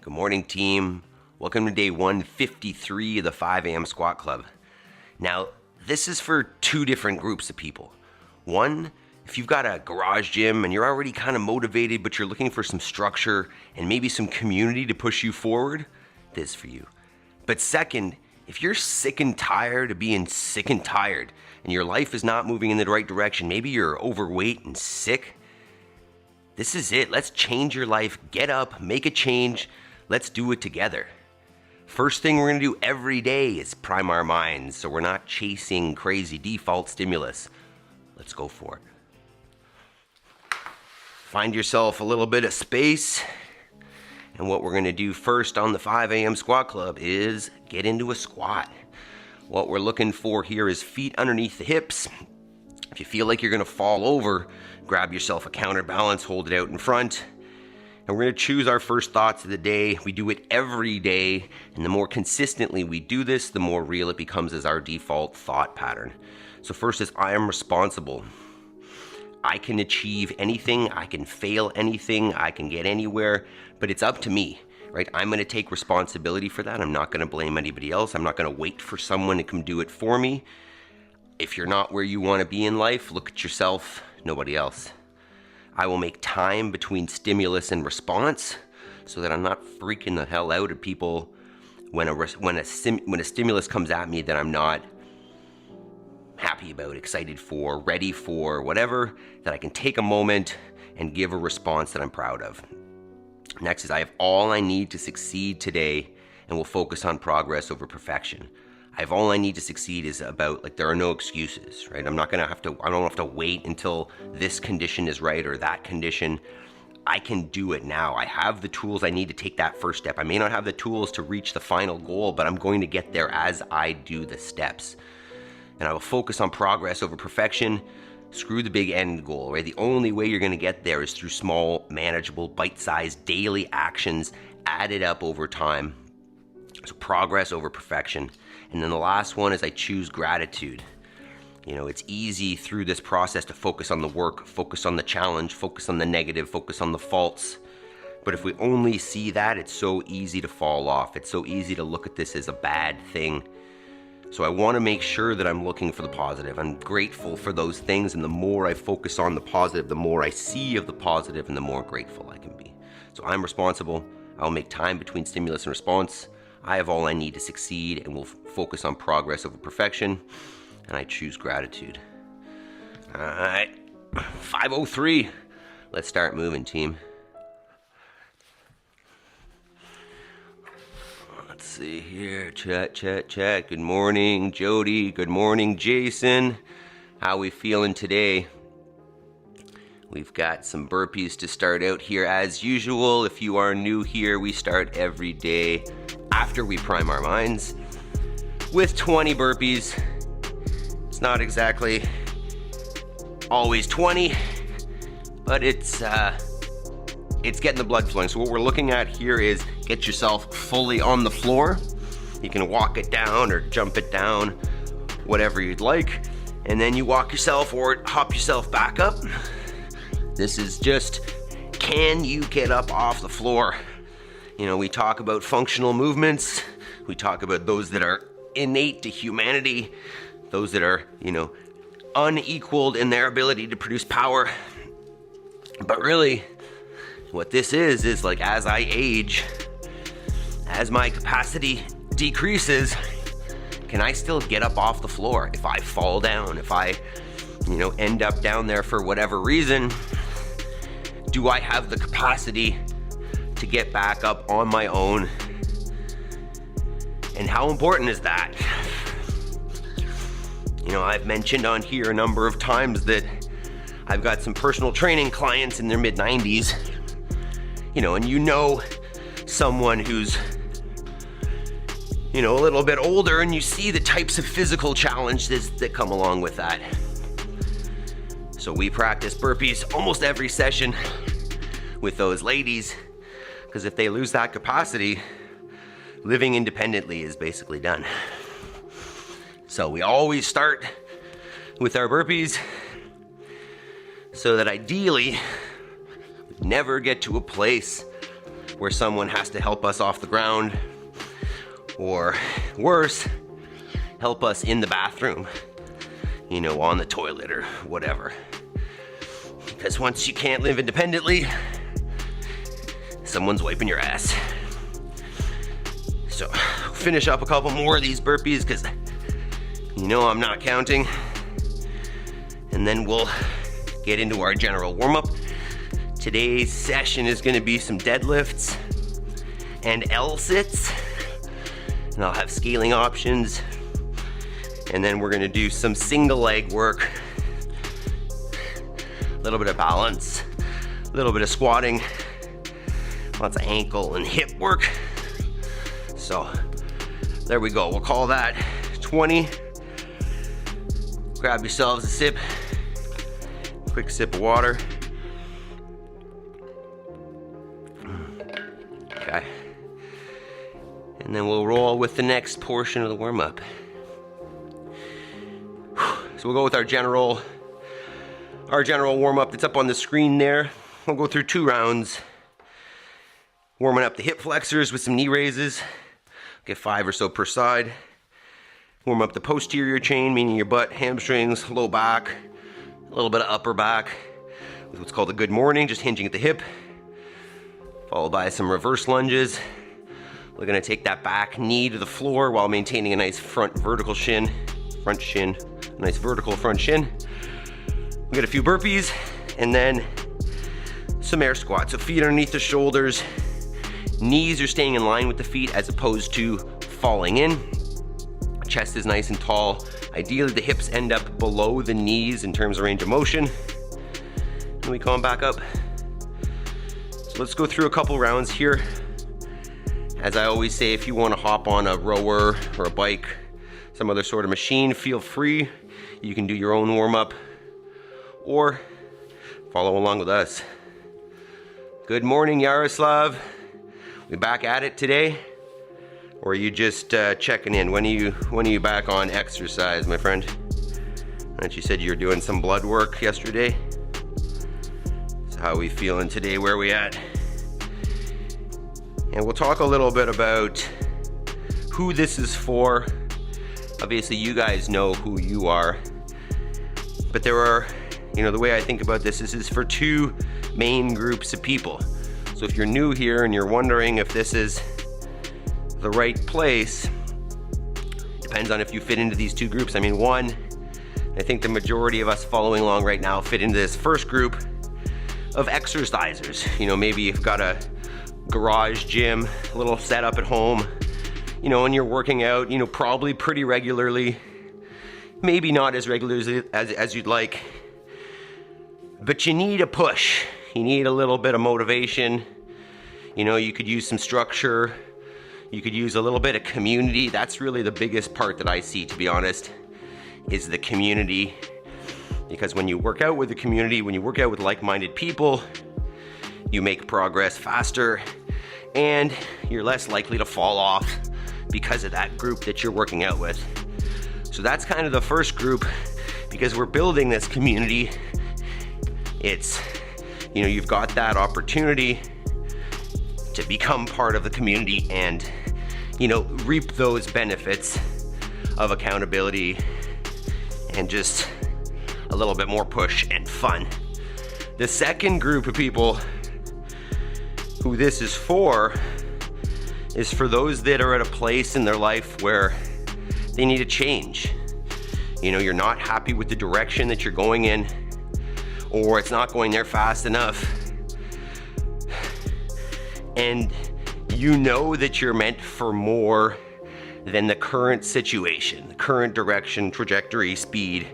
Good morning, team. Welcome to day 153 of the 5 a.m. Squat Club. Now, this is for two different groups of people. One, if you've got a garage gym and you're already kind of motivated, but you're looking for some structure and maybe some community to push you forward, this is for you. But second, if you're sick and tired of being sick and tired and your life is not moving in the right direction, maybe you're overweight and sick, this is it. Let's change your life. Get up, make a change. Let's do it together. First thing we're gonna do every day is prime our minds so we're not chasing crazy default stimulus. Let's go for it. Find yourself a little bit of space. And what we're gonna do first on the 5 a.m. Squat Club is get into a squat. What we're looking for here is feet underneath the hips. If you feel like you're gonna fall over, grab yourself a counterbalance, hold it out in front. And we're gonna choose our first thoughts of the day. We do it every day, and the more consistently we do this, the more real it becomes as our default thought pattern. So first is, I am responsible. I can achieve anything, I can fail anything, I can get anywhere, but it's up to me, right? I'm gonna take responsibility for that. I'm not gonna blame anybody else. I'm not gonna wait for someone to come do it for me. If you're not where you wanna be in life, look at yourself, nobody else. I will make time between stimulus and response so that I'm not freaking the hell out at people when a stimulus comes at me that I'm not happy about, excited for, ready for, whatever, that I can take a moment and give a response that I'm proud of. Next is, I have all I need to succeed today and will focus on progress over perfection. I have all I need to succeed is about, like, there are no excuses, right? I don't have to wait until this condition is right or that condition. I can do it now. I have the tools I need to take that first step. I may not have the tools to reach the final goal, but I'm going to get there as I do the steps. And I will focus on progress over perfection. Screw the big end goal, right? The only way you're gonna get there is through small, manageable, bite-sized daily actions added up over time. So progress over perfection. And then the last one is, I choose gratitude. You know, it's easy through this process to focus on the work, focus on the challenge, focus on the negative, focus on the faults. But if we only see that, it's so easy to fall off. It's so easy to look at this as a bad thing. So I want to make sure that I'm looking for the positive. I'm grateful for those things, and the more I focus on the positive, the more I see of the positive, and the more grateful I can be. So I'm responsible. I'll make time between stimulus and response. I have all I need to succeed and will focus on progress over perfection, and I choose gratitude. All right, 5:03. Let's start moving, team. Let's see here, chat. Good morning, Jody. Good morning, Jason. How we feeling today? We've got some burpees to start out here as usual. If you are new here, we start every day after we prime our minds with 20 burpees. It's not exactly always 20, but it's getting the blood flowing. So what we're looking at here is get yourself fully on the floor. You can walk it down or jump it down, whatever you'd like. And then you walk yourself or hop yourself back up. This is just, can you get up off the floor? You know, we talk about functional movements. We talk about those that are innate to humanity, those that are, you know, unequaled in their ability to produce power. But really, what this is like, as I age, as my capacity decreases, can I still get up off the floor? If I fall down, if I, you know, end up down there for whatever reason, do I have the capacity to get back up on my own? And how important is that? You know, I've mentioned on here a number of times that I've got some personal training clients in their mid-90s, you know, and you know someone who's, you know, a little bit older, and you see the types of physical challenges that come along with that. So we practice burpees almost every session with those ladies, because if they lose that capacity, living independently is basically done. So we always start with our burpees so that ideally we never get to a place where someone has to help us off the ground, or worse, help us in the bathroom, you know, on the toilet or whatever. Because once you can't live independently, someone's wiping your ass. So finish up a couple more of these burpees because you know I'm not counting. And then we'll get into our general warm-up. Today's session is gonna be some deadlifts and L-sits. And I'll have scaling options. And then we're gonna do some single leg work. A little bit of balance, a little bit of squatting, lots of ankle and hip work. So there we go. We'll call that 20. Grab yourselves a sip, quick sip of water. Okay. And then we'll roll with the next portion of the warm-up. So we'll go with our general warm-up that's up on the screen there. We'll go through 2 rounds. Warming up the hip flexors with some knee raises. Get 5 or so per side. Warm up the posterior chain, meaning your butt, hamstrings, low back, a little bit of upper back with what's called a good morning, just hinging at the hip. Followed by some reverse lunges. We're gonna take that back knee to the floor while maintaining a nice front shin, nice vertical front shin. We got a few burpees and then some air squats. So feet underneath the shoulders, knees are staying in line with the feet as opposed to falling in. Chest is nice and tall. Ideally the hips end up below the knees in terms of range of motion. And we come back up. So let's go through a couple rounds here. As I always say, if you want to hop on a rower or a bike, some other sort of machine, feel free. You can do your own warm-up or follow along with us. Good morning, Yaroslav. We back at it today? Or are you just checking in? When are you back on exercise, my friend? And you said you were doing some blood work yesterday. So how are we feeling today? Where are we at? And we'll talk a little bit about who this is for. Obviously, you guys know who you are. But there are, you know, the way I think about this is for 2 main groups of people. So if you're new here and you're wondering if this is the right place, depends on if you fit into these 2 groups. I mean, one, I think the majority of us following along right now fit into this first group of exercisers. You know, maybe you've got a garage gym, a little setup at home, you know, and you're working out, you know, probably pretty regularly, maybe not as regularly as you'd like, but you need a push. You need a little bit of motivation. You know, you could use some structure. You could use a little bit of community. That's really the biggest part that I see, to be honest, is the community. Because when you work out with the community, when you work out with like-minded people, you make progress faster and you're less likely to fall off because of that group that you're working out with. So that's kind of the first group, because we're building this community. It's, you know, you've got that opportunity to become part of the community and, you know, reap those benefits of accountability and just a little bit more push and fun. The second group of people who this is for those that are at a place in their life where they need a change. You know, you're not happy with the direction that you're going in, or it's not going there fast enough. And you know that you're meant for more than the current situation, the current direction, trajectory, speed,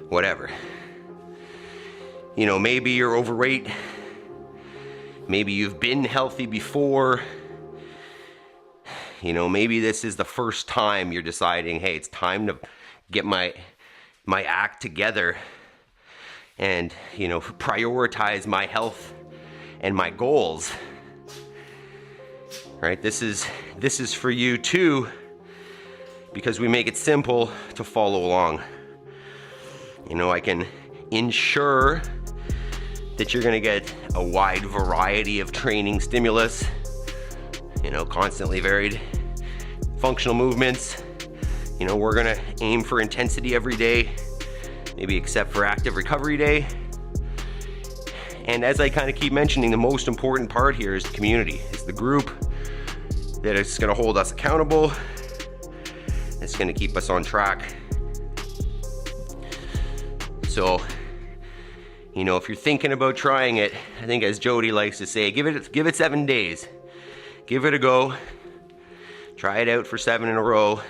whatever. You know, maybe you're overweight. Maybe you've been healthy before. You know, maybe this is the first time you're deciding, hey, it's time to get my act together and, you know, prioritize my health and my goals. Right? This is for you too, because we make it simple to follow along. You know, I can ensure that you're gonna get a wide variety of training stimulus you know, constantly varied functional movements. You know, we're gonna aim for intensity every day, maybe except for active recovery day. And as I kind of keep mentioning, the most important part here is the community. It's the group that is gonna hold us accountable. It's gonna keep us on track. So, you know, if you're thinking about trying it, I think as Jody likes to say, give it 7 days. Give it a go. Try it out for 7 in a row.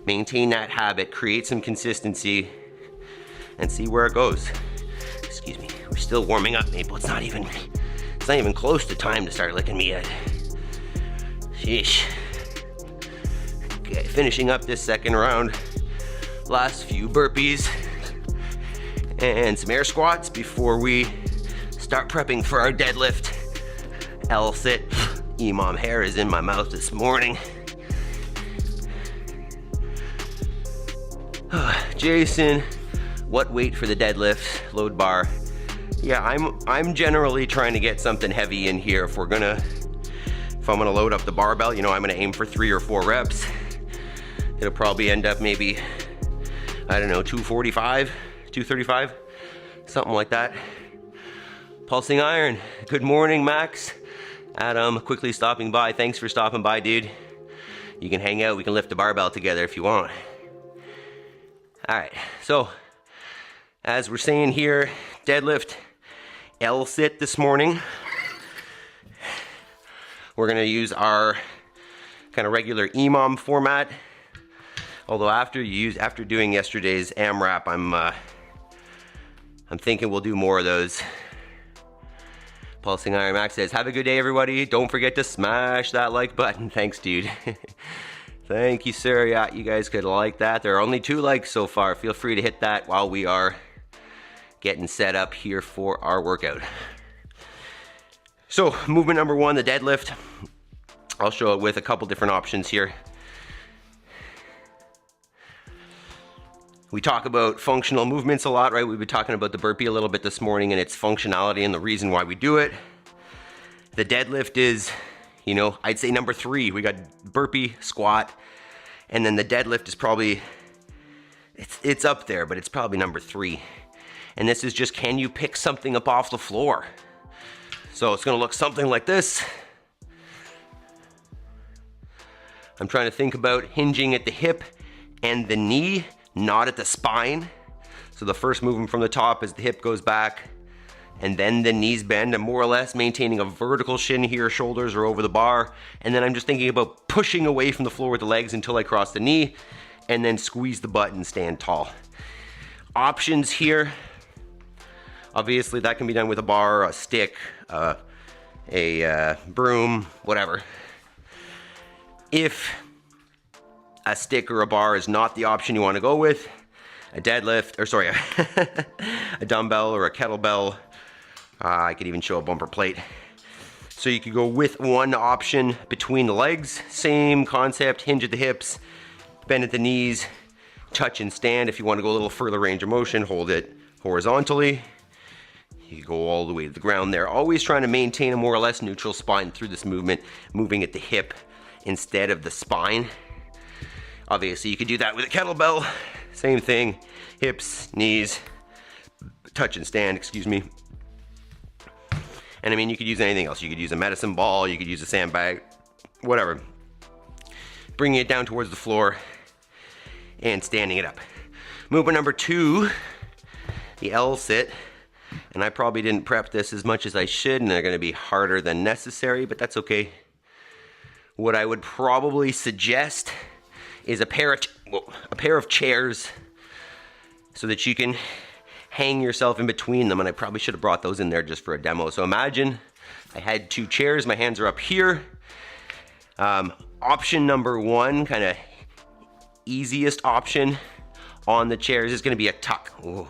Maintain that habit, create some consistency, and see where it goes. Excuse me, we're still warming up, Maple. It's not even close to time to start licking me yet. Sheesh. Okay, finishing up this second round. Last few burpees and some air squats before we start prepping for our deadlift. L-sit. EMOM hair is in my mouth this morning. Jason, what weight for the deadlift? Load bar. Yeah, I'm generally trying to get something heavy in here. If I'm gonna load up the barbell, you know, I'm gonna aim for 3 or 4 reps. It'll probably end up maybe, I don't know, 245, 235, something like that. Pulsing iron. Good morning, Max. Adam, quickly stopping by. Thanks for stopping by, dude. You can hang out. We can lift the barbell together if you want. All right, so as we're saying here, deadlift L-sit this morning. We're gonna use our kind of regular EMOM format. Although after doing yesterday's AMRAP, I'm thinking we'll do more of those. Pulsing Iron Max says, have a good day, everybody. Don't forget to smash that like button. Thanks, dude. Thank you, sir. Yeah, you guys could like that. There are only 2 likes so far. Feel free to hit that while we are getting set up here for our workout. So, movement number 1, the deadlift. I'll show it with a couple different options here. We talk about functional movements a lot, right? We've been talking about the burpee a little bit this morning and its functionality and the reason why we do it. The deadlift is, you know, I'd say number 3. We got burpee, squat, and then the deadlift is probably, it's up there, but it's probably number 3. And this is just, can you pick something up off the floor? So it's gonna look something like this. I'm trying to think about hinging at the hip and the knee, not at the spine. So the first movement from the top is the hip goes back, and then the knees bend. I'm more or less maintaining a vertical shin here, shoulders are over the bar, and then I'm just thinking about pushing away from the floor with the legs until I cross the knee, and then squeeze the butt and stand tall. Options here, obviously that can be done with a bar, a stick, a broom, whatever. If a stick or a bar is not the option you want to go with, a deadlift, or sorry, a dumbbell or a kettlebell. I could even show a bumper plate. So you could go with one option between the legs, same concept, hinge at the hips, bend at the knees, touch and stand. If you want to go a little further range of motion, hold it horizontally. You go all the way to the ground there. Always trying to maintain a more or less neutral spine through this movement, moving at the hip instead of the spine. Obviously you could do that with a kettlebell. Same thing, hips, knees, touch and stand, excuse me. And I mean, you could use anything else. You could use a medicine ball, you could use a sandbag, whatever. Bringing it down towards the floor and standing it up. Movement number 2, the L-sit. And I probably didn't prep this as much as I should, and they're gonna be harder than necessary, but that's okay. What I would probably suggest is a pair of chairs so that you can hang yourself in between them, and I probably should have brought those in there just for a demo. So imagine I had 2 chairs, my hands are up here. Option number 1, kind of easiest option on the chairs, is gonna be a tuck. Ooh.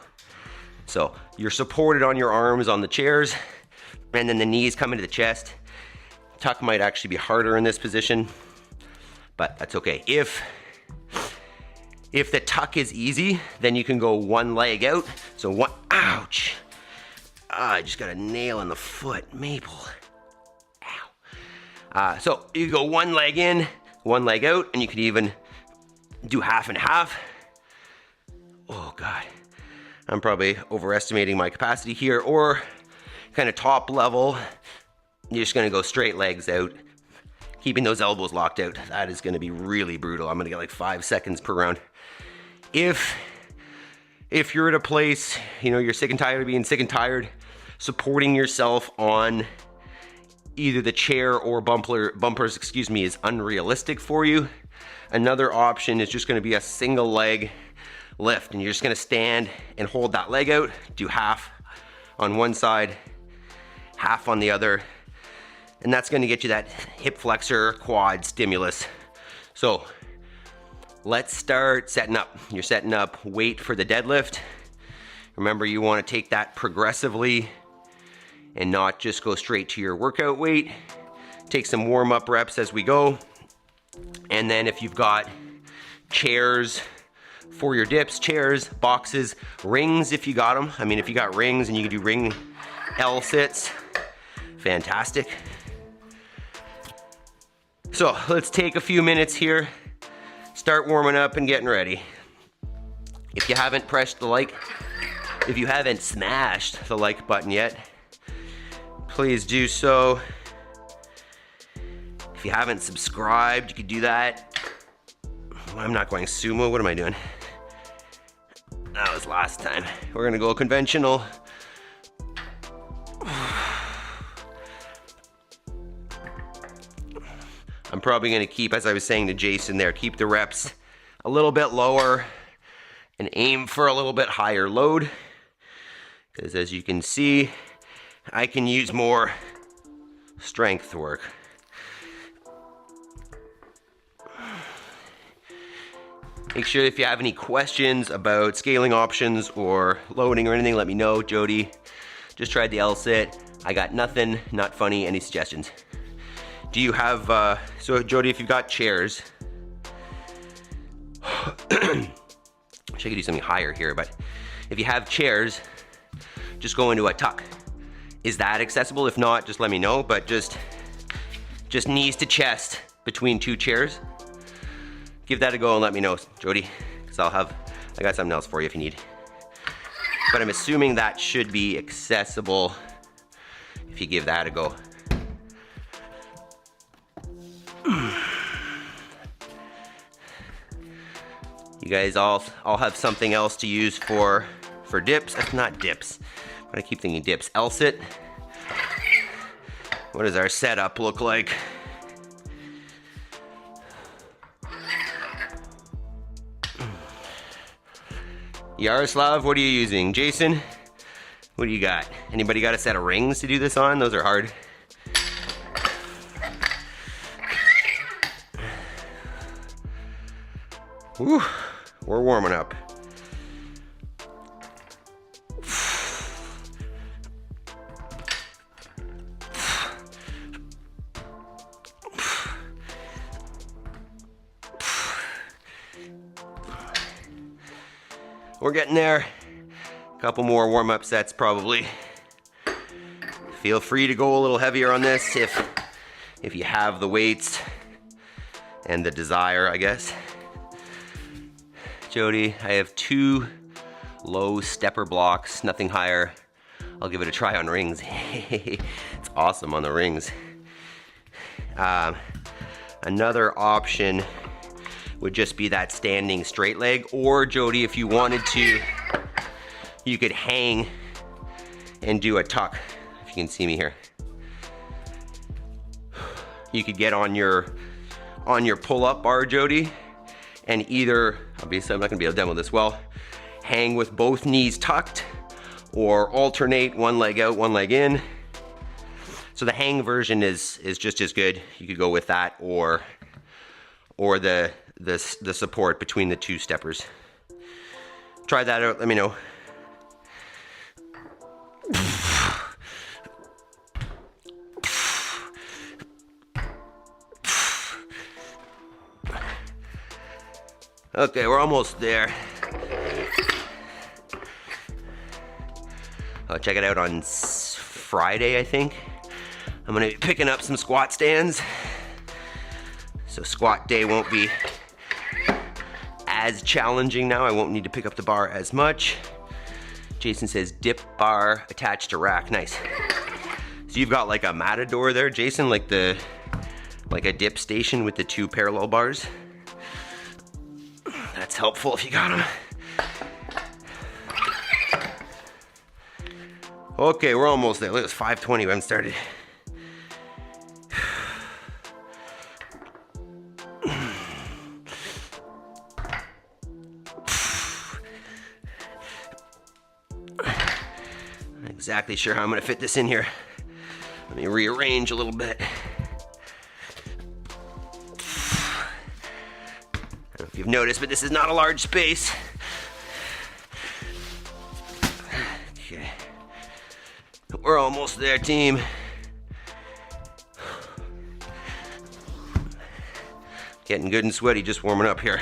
So you're supported on your arms on the chairs, and then the knees come into the chest. Tuck might actually be harder in this position, but that's okay. If the tuck is easy, then you can go one leg out. So one, ouch. I just got a nail in the foot, Maple. Ow. So you go one leg in, one leg out, and you can even do half and half. Oh God, I'm probably overestimating my capacity here, or kind of top level. You're just gonna go straight legs out, keeping those elbows locked out. That is gonna be really brutal. I'm gonna get like 5 seconds per round. If you're at a place, you know, you're sick and tired of being sick and tired, supporting yourself on either the chair or bumpers, excuse me, is unrealistic for you, another option is just gonna be a single leg lift, and you're just gonna stand and hold that leg out, do half on one side, half on the other, and that's gonna get you that hip flexor quad stimulus. So let's start setting up. You're setting up weight for the deadlift. Remember, you wanna take that progressively and not just go straight to your workout weight. Take some warm-up reps as we go. And then if you've got chairs for your dips, chairs, boxes, rings if you got them. I mean, if you got rings and you can do ring L sits, fantastic. So let's take a few minutes here, start warming up and getting ready. If you haven't pressed the like, if you haven't smashed the like button yet, please do so. If you haven't subscribed, you could do that. I'm not going sumo, what am I doing? That was last time. We're gonna go conventional. I'm probably gonna keep, as I was saying to Jason there, keep the reps a little bit lower and aim for a little bit higher load. Because as you can see, I can use more strength work. Make sure if you have any questions about scaling options or loading or anything, let me know. Jody just tried the L sit. I got nothing, not funny. Any suggestions? Do you have, so Jody, if you've got chairs, I wish I could do something higher here, but if you have chairs, just go into a tuck. Is that accessible? If not, just let me know, but just knees to chest between two chairs. Give that a go and let me know, Jody, because I got something else for you if you need. But I'm assuming that should be accessible if you give that a go. You guys all have something else to use for dips. That's not dips. I keep thinking dips. L sit. What does our setup look like? Yaroslav, what are you using? Jason, what do you got? Anybody got a set of rings to do this on? Those are hard. Whew, we're warming up. We're getting there. A couple more warm-up sets probably. Feel free to go a little heavier on this if you have the weights and the desire, I guess. Jody, I have 2 low stepper blocks, nothing higher. I'll give it a try on rings. It's awesome on the rings. Another option would just be that standing straight leg, or Jody, if you wanted to, you could hang and do a tuck, if you can see me here. You could get on your pull-up bar, Jody, and either, obviously I'm not gonna be able to demo this well, hang with both knees tucked, or alternate one leg out, one leg in. So the hang version is just as good. You could go with that, or the support between the 2 steppers. Try that out, let me know. Okay, we're almost there. I'll check it out on Friday, I think. I'm gonna be picking up some squat stands. So squat day won't be as challenging now. I won't need to pick up the bar as much. Jason says dip bar attached to rack. Nice. So you've got like a Matador there, Jason, like a dip station with the 2 parallel bars. That's helpful if you got them. Okay, we're almost there. Look, it's 5:20. We haven't started. Not exactly sure how I'm gonna fit this in here. Let me rearrange a little bit. I don't know if you've noticed, but this is not a large space. Okay. We're almost there, team. Getting good and sweaty, just warming up here.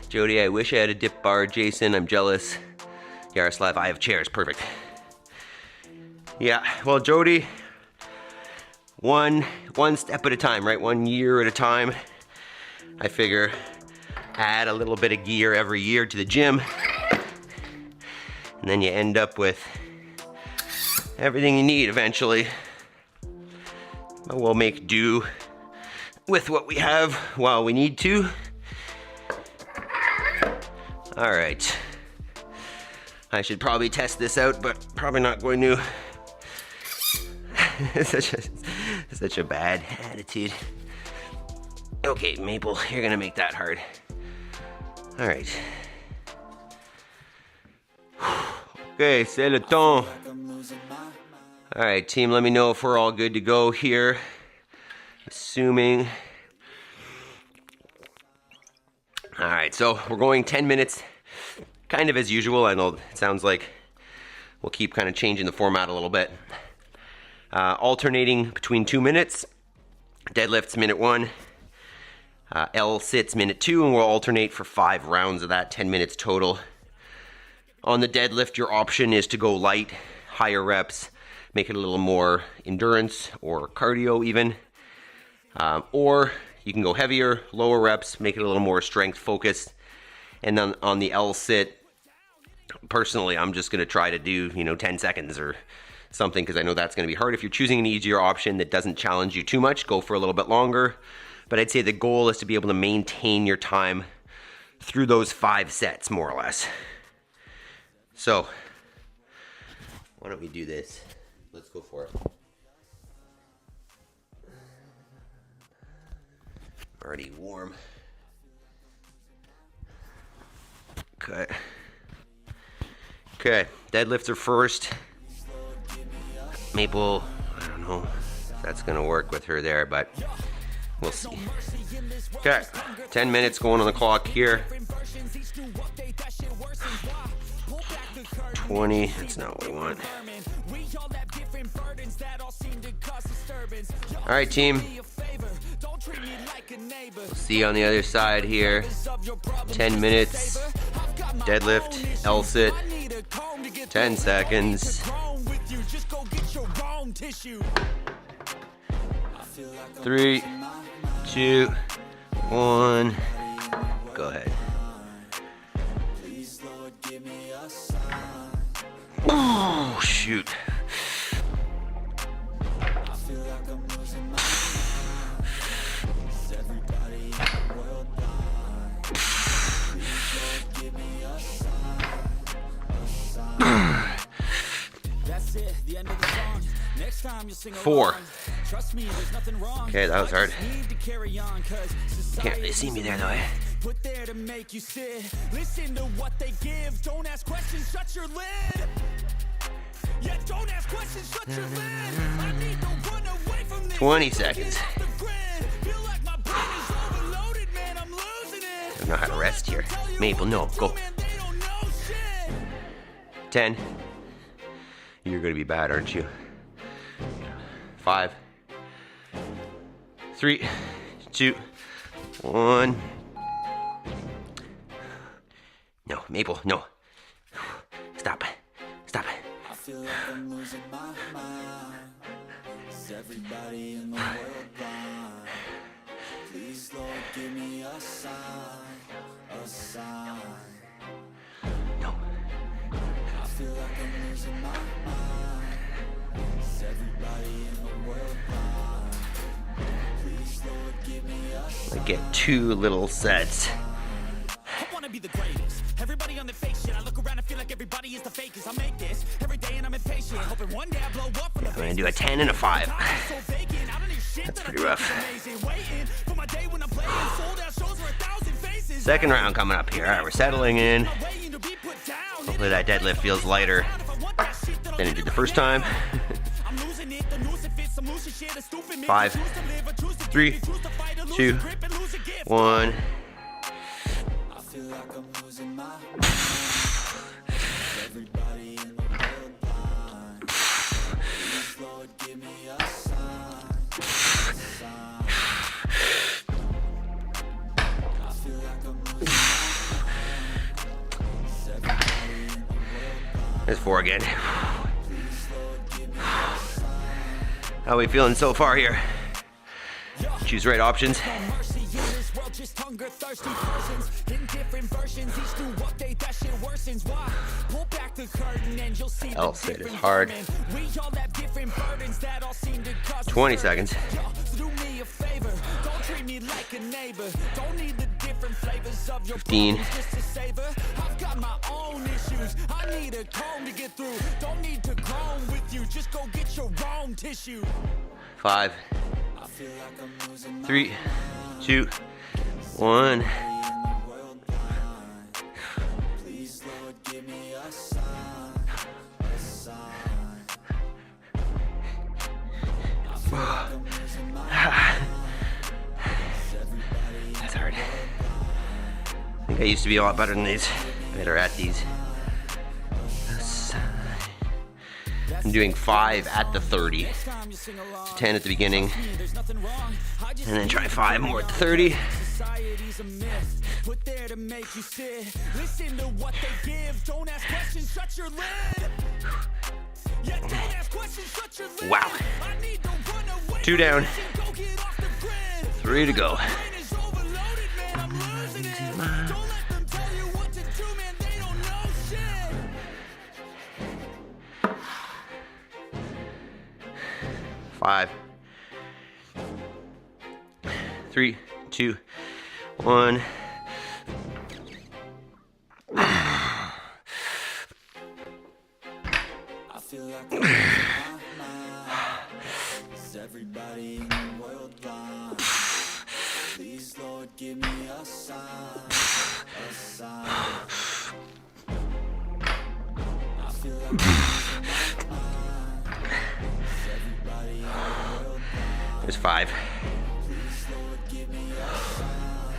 Jody, I wish I had a dip bar. Jason, I'm jealous. Yaroslav, I have chairs, perfect. Yeah, well, Jody, one step at a time, right? 1 year at a time. I figure add a little bit of gear every year to the gym, and then you end up with everything you need eventually. But we'll make do with what we have while we need to. All right. I should probably test this out, but probably not going to. such a bad attitude. Okay, Maple, you're gonna make that hard. All right. Okay, c'est le temps. All right, team, let me know if we're all good to go here. Assuming. All right, so we're going 10 minutes, kind of as usual. I know it sounds like we'll keep kind of changing the format a little bit. Alternating between 2 minutes, deadlifts minute 1, L sits minute 2, and we'll alternate for 5 rounds of that, 10 minutes total. On the deadlift, your option is to go light, higher reps, make it a little more endurance or cardio even, or you can go heavier, lower reps, make it a little more strength focused. And then on the L sit, personally, I'm just gonna try to do, 10 seconds or something, because I know that's gonna be hard. If you're choosing an easier option that doesn't challenge you too much, go for a little bit longer. But I'd say the goal is to be able to maintain your time through those 5 sets, more or less. So, why don't we do this? Let's go for it. Already warm. Okay. Okay, deadlifts are first. Maple, I don't know if that's gonna work with her there, but we'll see. Okay, 10 minutes going on the clock here. 20, that's not what I want. All right, team. We'll see you on the other side here. 10 minutes, deadlift, L sit, 10 seconds. 3, 2, 1, go ahead. Oh, shoot. Four. Okay, that was hard. Can't really see me there though. Put there to make you sit. Listen to what they give. Don't ask questions, shut your lid. Yeah, don't ask questions, shut your lid. I need to run away from this. 20 seconds. I don't know how to rest here. Maple, no, go. 10. You're gonna be bad, aren't you? 5, 3, 2, 1. No, Maple, no. Stop. Stop. feel like I'm losing my mind. Is everybody in the world blind? Please, Lord, give me a sign, a sign. No. I feel like I'm losing my mind. Is everybody in the world blind? Please, Lord, give me a sign. I get 2 little sets. I wanna be the greatest. Everybody on the fake shit. I look around and feel like everybody is the fakest. I make this every day and I'm impatient. Hoping one day I blow up from the I'm gonna do a 10 and a 5. That's pretty rough. Second Second round coming up here. All right, we're settling in. Hopefully that deadlift feels lighter than it did the first time. 5, 3, 2, 1. I feel like I'm losing my mind. Everybody in the world blind. Please, Lord, give me a sign. A sign. I feel like I'm losing my mind. Is everybody in the world blind? There's 4 again. Please, Lord, give me a sign. How are we feeling so far here? Choose the right options. mercy in this world, just hunger thirsty persons in different versions. Each new update, that shit worsens. Why? Pull back the curtain and you'll see the L-sit is different hard. vermin. We all have different burdens that all seem to cause 20 disturbance. seconds. Yo, so do me a favor, don't treat me like a neighbor. Don't need the different flavors of your 15. problems just to savor. I've got my own issues. I need a comb to get through. Don't need to groan with you. Just go get your own tissue. 5, I feel like I'm losing my 3, 2, 1. in the world blind. Please, Lord, give me a sign. A sign. I feel like I'm losing my mind. Is everybody in That's hard. I think I used to be a lot better than these. Better at these. I'm doing 5 at the 30. 10 at the beginning. And then try 5 more at the 30. Society's a myth, put there to make you sit. Listen to what they give. Don't ask questions, shut your lid. Yeah, don't ask questions, shut your lid. Wow. I need to run away. 2 down. Go get off the grid. 3 to go. Brain is overloaded, man, I'm losing it. Don't let them tell you what to do, man, they don't know shit. 5, 3, 2, 1. I feel like I'm losing my mind. Is everybody in the world blind? Please, Lord, give me a sign. A sign. I feel like I'm losing my mind. Is everybody in the world blind? There's 5. Please, Lord, give me a sign.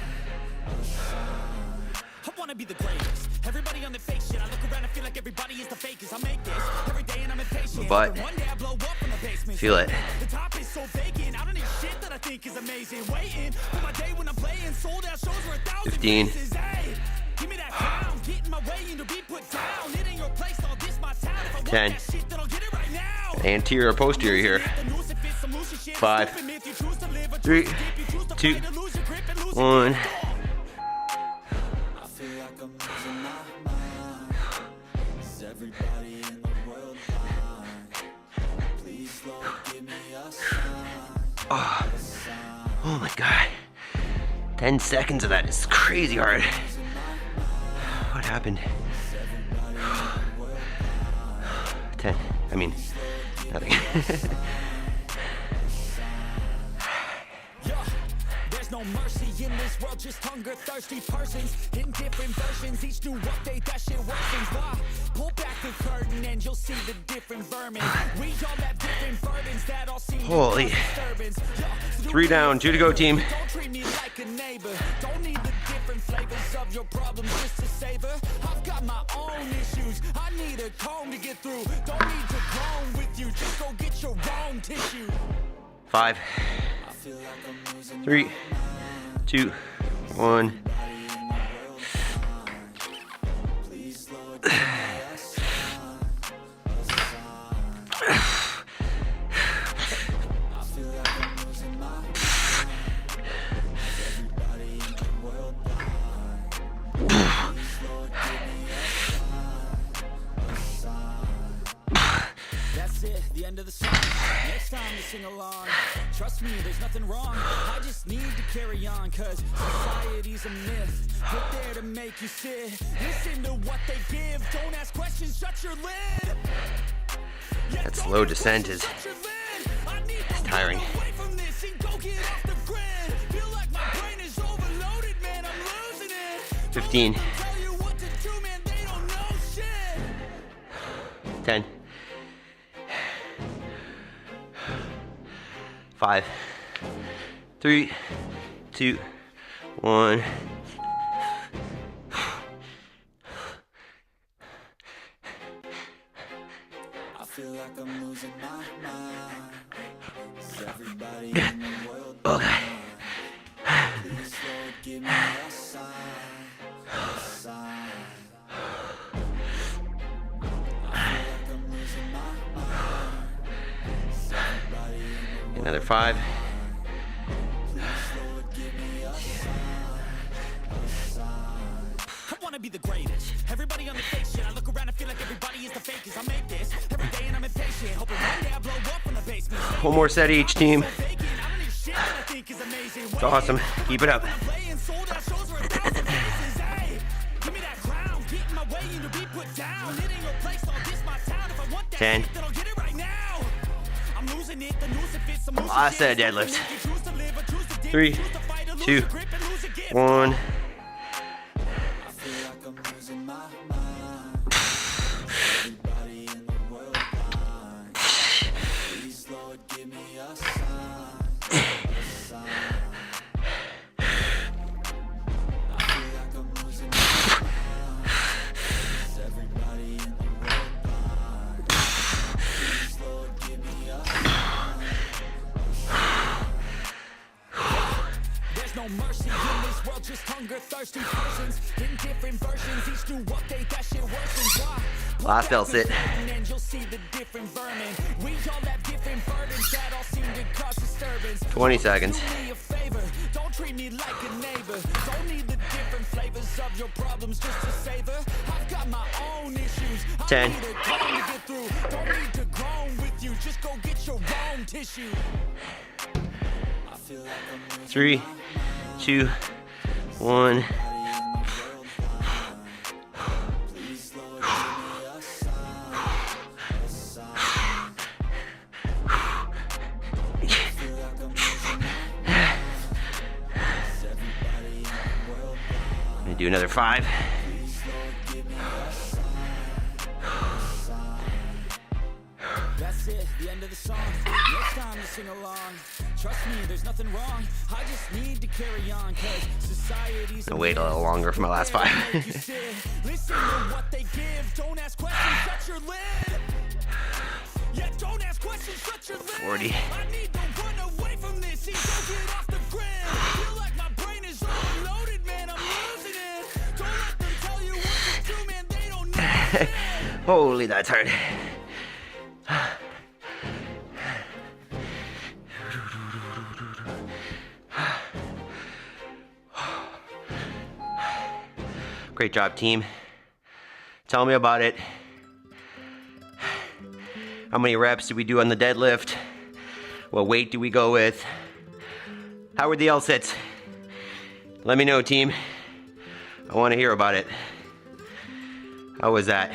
A sign. I wanna be the greatest. Everybody on the fake shit. I look around and feel like everybody is the fakest. I make this every day and I'm impatient. But one day I blow up in the basement. feel it. The top is so vacant. I don't need shit that I think is amazing. Waiting for my day when I'm playing. Sold out shows for 1,000 15. faces. Hey, give me that crown. Get in my way and to be put down. It ain't your place. I'll diss my town. If I want 10. that shit, then I'll get it right now. Anterior or posterior here. 5, 3, 2, 1. I feel like I'm losing my mind. Is everybody in the world blind? Please, Lord, give me a sign. Oh, A sign. oh my god. 10 seconds of that is crazy hard. What happened? 10. I mean, nothing. There's no mercy in this world, just hunger thirsty persons in different versions. Each new update, that shit worsens. Why? Pull back the curtain and you'll see the different vermin. We all have different burdens that all seem Holy. to cause disturbance. Yeah, so do 3 me down, a 2 to go, team. Don't treat me like a neighbor. Don't need the different flavors of your problems just to savor. I've got my own issues. I need a comb to get through. Don't need to groan with you. Just go get your own tissue. 5, I feel like I'm losing 3, 2, 1. Please, Lord, give me a sign. A sign. end of the song. Next time to sing along. Trust me, there's nothing wrong. I just need to carry on, cause society's a myth. Put there to make you sit. Listen to what they give. Don't ask questions, shut your lid. Yeah, That slow descent is tiring. 15. 10. 5. 3. 2. 1. I feel like I'm losing my mind. Is everybody in the world blind? Please, Lord, give me a sign. A sign. I feel like I'm losing my mind. Is everybody in the world Another 5. Please, Lord, give me a sign. A sign. I wanna be the greatest. Everybody on the fake shit. I look around and feel like everybody is the fakest. I make this every day and I'm impatient. Hoping one day I blow up from the basement. One more set each, team. Vacant. I don't need shit that I think is amazing. It's awesome. Keep it up. Playing sold out shows for 1,000 faces. Hey, give me that crown. Getting my way into be put down. It ain't no place. I'll diss my town. If I want that 10. shit, then I'll get it right now. I'm losing it. The news it fits. I'm losing Last set shit. of deadlifts. Choose to live or choose to dig, 3, choose to fight or lose 2, a grip and lose a gift. 1. I feel like I'm losing my mind. Everybody in the world blind. Please, Lord, give me a sign. A sign. I feel like I'm losing my mind. Is everybody in the world blind? Please, Lord, give me a sign. There's no mercy in this world, just hunger, thirsty persons in different versions. Each new update, that shit worsens. Why? Last L sit. And you'll see the different vermin. We all have different burdens that all seem to cause disturbance. 20 seconds. Do me a favor, don't treat me like a neighbor. Don't need the different flavors of your problems just to savor. I've got my own issues. 10. I need a clone to get through. Don't need to groan with you. Just go get your own tissue. I feel like I'm losing 3, 2, 1. Please, Lord, give me a sign. A sign. I feel like I'm losing my mind. Is everybody in the world blind? I'm gonna do another 5. Please, Lord, give me a sign. A sign. That's it, the end of the song. Next time to sing along. Trust me, there's nothing wrong. I just need to carry on, cause society's I'll wait a little longer for my last 5. Listen to what they give. Don't ask questions, shut your lid. Yeah, don't ask questions, shut your lid. 40. I need to run away from this. See, don't get off the grid. Feel like my brain is overloaded, man. I'm losing it. Don't let them tell you what to do, man. They don't know shit. Holy, that's hard. Great job, team. Tell me about it. How many reps did we do on the deadlift? What weight do we go with? How were the L sits? Let me know, team. I want to hear about it. How was that?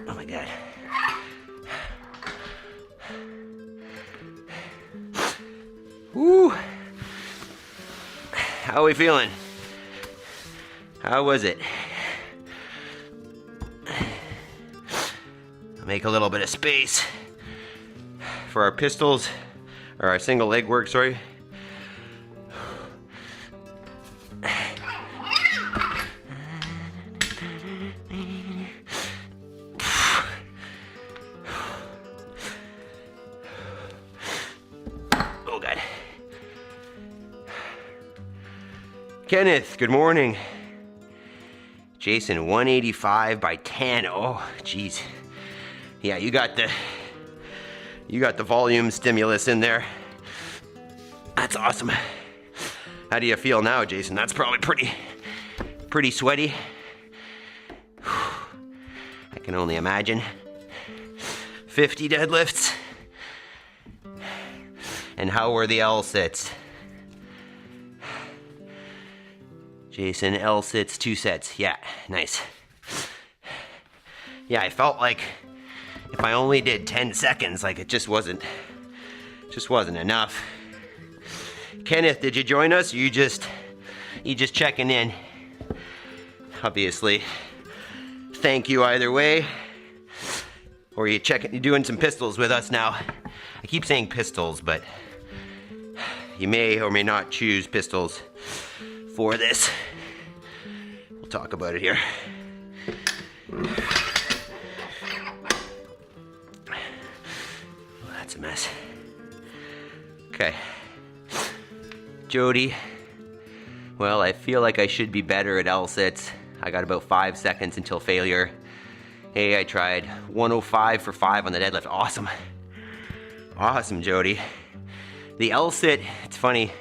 Oh my God. Woo! How are we feeling? How was it? Make a little bit of space for our pistols, or our single leg work, sorry. Oh God. Kenneth, good morning. Jason, 185 by 10. Oh, geez. Yeah, you got the volume stimulus in there. That's awesome. How do you feel now, Jason? That's probably pretty sweaty. Can only imagine. 50 deadlifts. And how were the L sits? Jason, L sits, 2 sets. Yeah, nice. Yeah, I felt like if I only did 10 seconds, like it just wasn't enough. Kenneth, did you join us? Or you just checking in? Obviously, thank you either way. Or you doing some pistols with us now. I keep saying pistols, but you may or may not choose pistols for this. We'll talk about it here. Oh, that's a mess. Okay. Jody. Well, I feel like I should be better at L sits. I got about 5 seconds until failure. Hey, I tried 105 for 5 on the deadlift. Awesome. Awesome, Jody. The L sit, it's funny.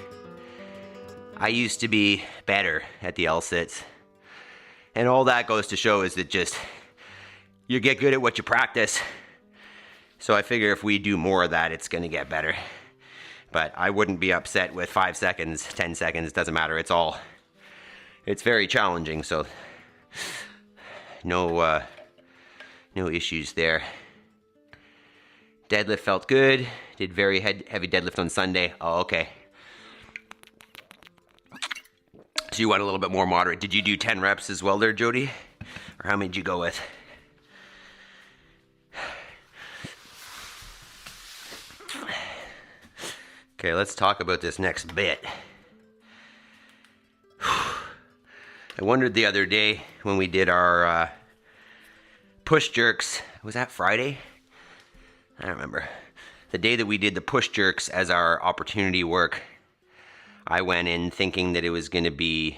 I used to be better at the L sits. And all that goes to show is that just, you get good at what you practice. So I figure if we do more of that, it's gonna get better. But I wouldn't be upset with 5 seconds, 10 seconds, doesn't matter. It's very challenging, so no issues there. Deadlift felt good. Did very heavy deadlift on Sunday. Oh, okay. So you went a little bit more moderate. Did you do 10 reps as well there, Jody? Or how many did you go with? Okay, let's talk about this next bit. I wondered the other day when we did our push jerks. Was that Friday? I don't remember. The day that we did the push jerks as our opportunity work, I went in thinking that it was going to be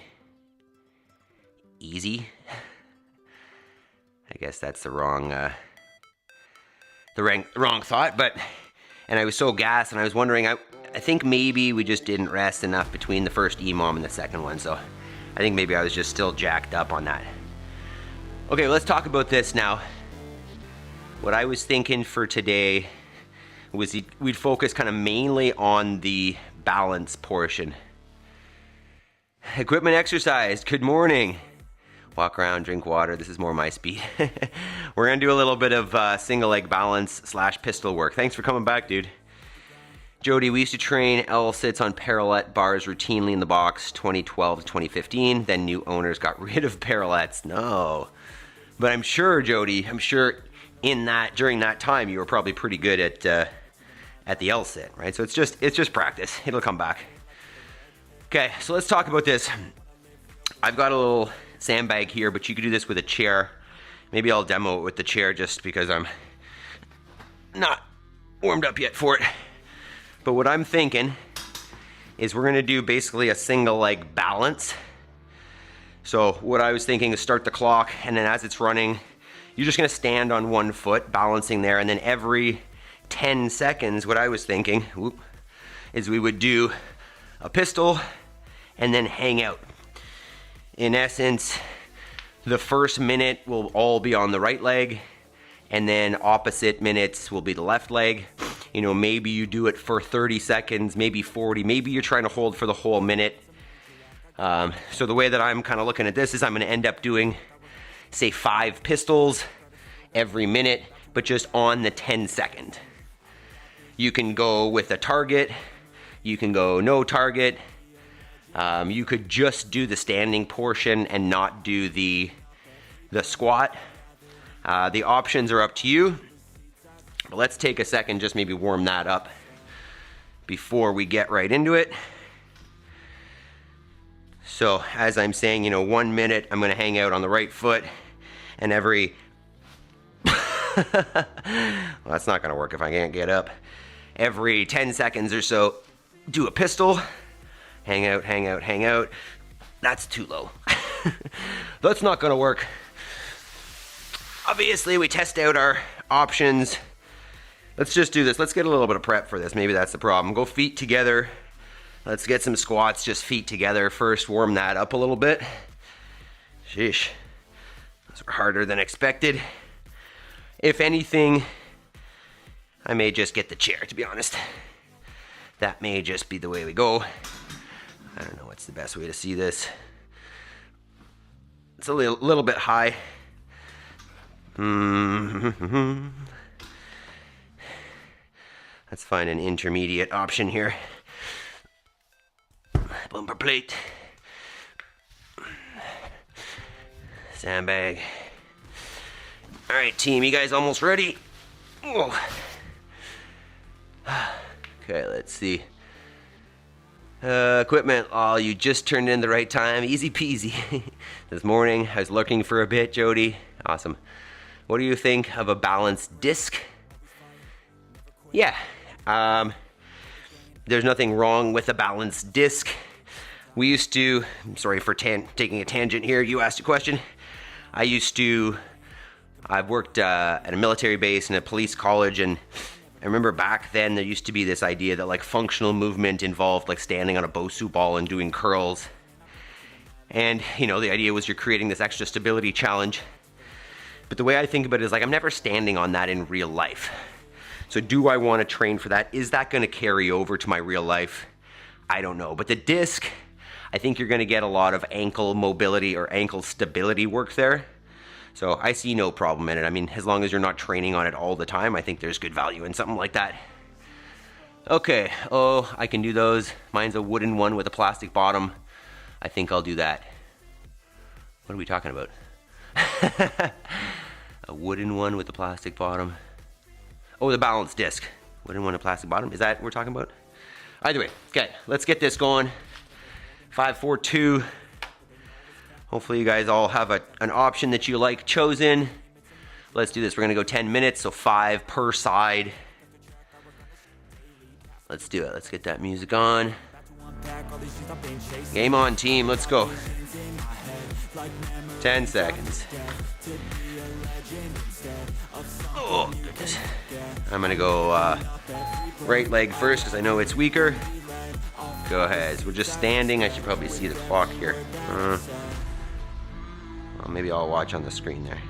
easy. I guess that's the wrong thought, and I was so gassed, and I was wondering, I think maybe we just didn't rest enough between the first EMOM and the second one, so I think maybe I was just still jacked up on that. Okay, let's talk about this now. What I was thinking for today was we'd focus kind of mainly on the balance portion. Equipment exercise, good morning. Walk around, drink water, this is more my speed. We're gonna do a little bit of single leg balance / pistol work. Thanks for coming back, dude. Jody, we used to train L sits on parallel bars routinely in the box 2012 to 2015. Then new owners got rid of parallettes. No. But I'm sure, Jody, during that time you were probably pretty good at the L sit, right? So it's just practice. It'll come back. Okay, so let's talk about this. I've got a little sandbag here, but you could do this with a chair. Maybe I'll demo it with the chair just because I'm not warmed up yet for it. But what I'm thinking is we're gonna do basically a single leg balance. So what I was thinking is start the clock, and then as it's running, you're just gonna stand on one foot, balancing there, and then every 10 seconds, what I was thinking, is we would do a pistol and then hang out. In essence, the first minute will all be on the right leg, and then opposite minutes will be the left leg. You know, maybe you do it for 30 seconds, maybe 40, maybe you're trying to hold for the whole minute. So the way that I'm kind of looking at this is I'm gonna end up doing, say, 5 pistols every minute, but just on the 10 second. You can go with a target, you can go no target, you could just do the standing portion and not do the squat. The options are up to you, but let's take a second, just maybe warm that up before we get right into it. So as I'm saying, 1 minute, I'm gonna hang out on the right foot, and every, well, that's not gonna work if I can't get up. Every 10 seconds or so, do a pistol, hang out, hang out, hang out. That's too low. That's not gonna work. Obviously, we test out our options. Let's just do this. Let's get a little bit of prep for this. Maybe that's the problem. Go feet together. Let's get some squats, just feet together first. Warm that up a little bit. Sheesh. Those were harder than expected. If anything, I may just get the chair, to be honest. That may just be the way we go. I don't know what's the best way to see this. It's a little bit high. Let's find an intermediate option here. Bumper plate. Sandbag. All right, team, you guys almost ready? Whoa. Okay, let's see. Equipment. Oh, you just turned in the right time. Easy peasy. This morning, I was looking for a bit, Jody. Awesome. What do you think of a balanced disc? Yeah. There's nothing wrong with a balanced disc. We used to, sorry for taking a tangent here. You asked a question. I've worked at a military base and a police college, and I remember back then there used to be this idea that like functional movement involved like standing on a Bosu ball and doing curls. And you know, the idea was you're creating this extra stability challenge. But the way I think about it is like I'm never standing on that in real life. So do I want to train for that? Is that going to carry over to my real life? I don't know. But the disc, I think you're going to get a lot of ankle mobility or ankle stability work there. So I see no problem in it. I mean, as long as you're not training on it all the time, I think there's good value in something like that. Okay, oh, I can do those. Mine's a wooden one with a plastic bottom. I think I'll do that. What are we talking about? A wooden one with a plastic bottom. Oh, the balanced disc. Wooden one with a plastic bottom. Is that what we're talking about? Either way, okay, let's get this going. 5, 4, 2. Hopefully you guys all have an option that you like chosen. Let's do this. We're gonna go 10 minutes, so 5 per side. Let's do it. Let's get that music on. Game on, team. Let's go. 10 seconds. Oh, goodness. I'm gonna go right leg first because I know it's weaker. Go ahead. So we're just standing. I should probably see the clock here. Well, maybe I'll watch on the screen there.